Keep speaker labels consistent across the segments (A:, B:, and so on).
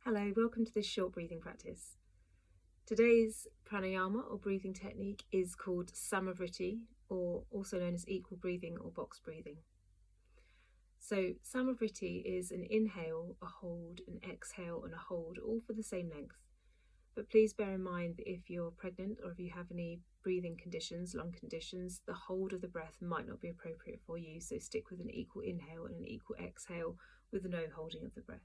A: Hello, welcome to this short breathing practice. Today's pranayama or breathing technique is called Vritti, or also known as equal breathing or box breathing. So Vritti is an inhale, a hold, an exhale and a hold, all for the same length. But please bear in mind that if you're pregnant or if you have any breathing conditions, lung conditions, the hold of the breath might not be appropriate for you, so stick with an equal inhale and an equal exhale with no holding of the breath.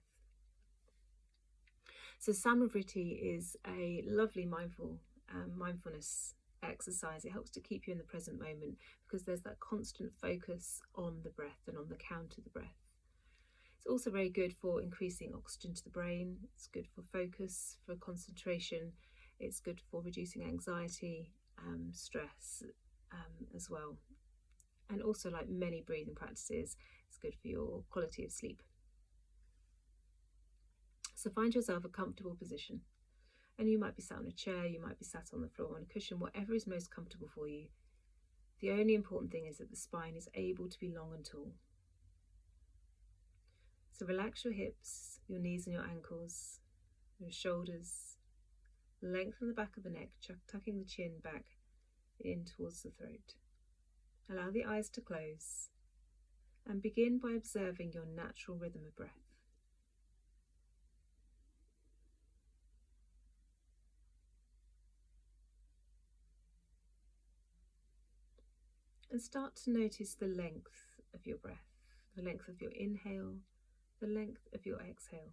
A: So Vritti is a lovely mindfulness exercise. It helps to keep you in the present moment because there's that constant focus on the breath and on the count of the breath. It's also very good for increasing oxygen to the brain. It's good for focus, for concentration. It's good for reducing anxiety, stress as well. And also, like many breathing practices, it's good for your quality of sleep. So find yourself a comfortable position. And you might be sat on a chair, you might be sat on the floor on a cushion, whatever is most comfortable for you. The only important thing is that the spine is able to be long and tall. So relax your hips, your knees and your ankles, your shoulders. Lengthen the back of the neck, tucking the chin back in towards the throat. Allow the eyes to close and begin by observing your natural rhythm of breath. And start to notice the length of your breath, the length of your inhale, the length of your exhale.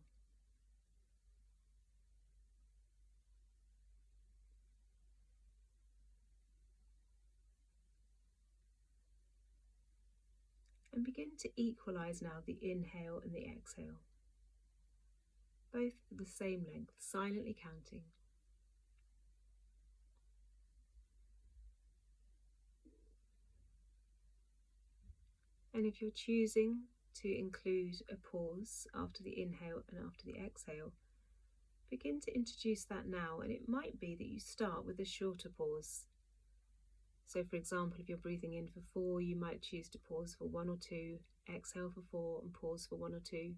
A: And begin to equalize now the inhale and the exhale, both the same length, silently counting. And if you're choosing to include a pause after the inhale and after the exhale, begin to introduce that now, and it might be that you start with a shorter pause. So for example, if you're breathing in for 4, you might choose to pause for 1 or 2, exhale for 4 and pause for 1 or 2.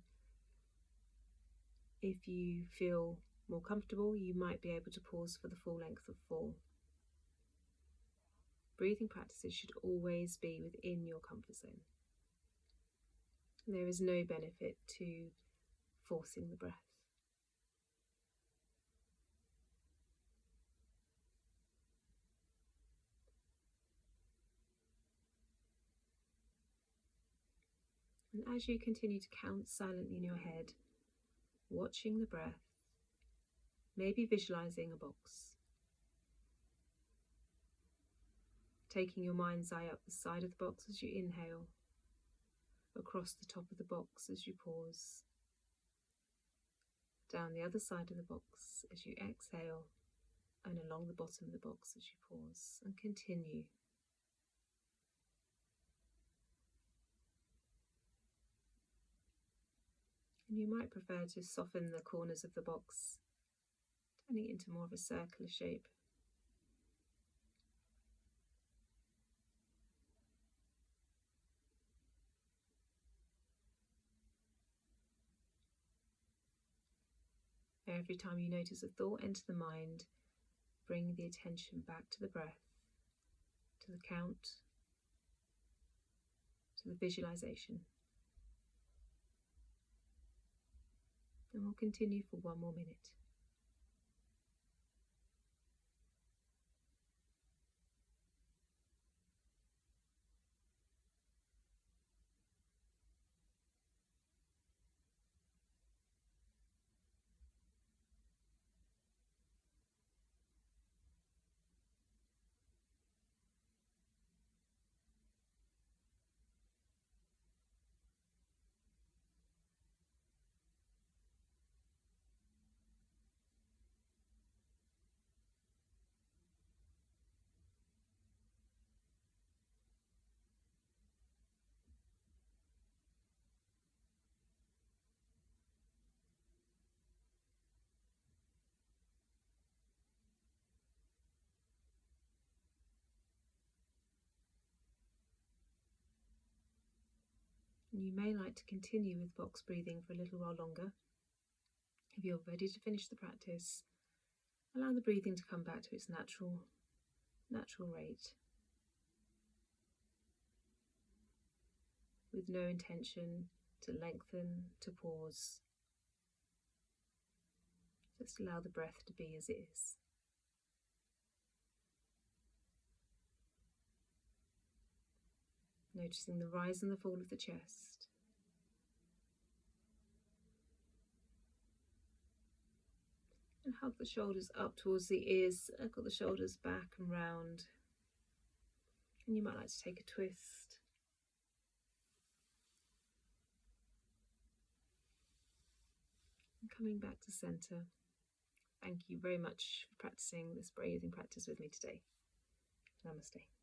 A: If you feel more comfortable, you might be able to pause for the full length of 4. Breathing practices should always be within your comfort zone. There is no benefit to forcing the breath. And as you continue to count silently in your head, watching the breath, maybe visualizing a box, taking your mind's eye up the side of the box as you inhale, across the top of the box as you pause, down the other side of the box as you exhale, and along the bottom of the box as you pause, and continue. And you might prefer to soften the corners of the box, turning it into more of a circular shape. Every time you notice a thought enter the mind, bring the attention back to the breath, to the count, to the visualization. And we'll continue for 1 more minute. And you may like to continue with box breathing for a little while longer. If you're ready to finish the practice, allow the breathing to come back to its natural rate, with no intention to lengthen, to pause. Just allow the breath to be as it is. Noticing the rise and the fall of the chest. And hug the shoulders up towards the ears, circle the shoulders back and round. And you might like to take a twist. And coming back to centre. Thank you very much for practicing this breathing practice with me today. Namaste.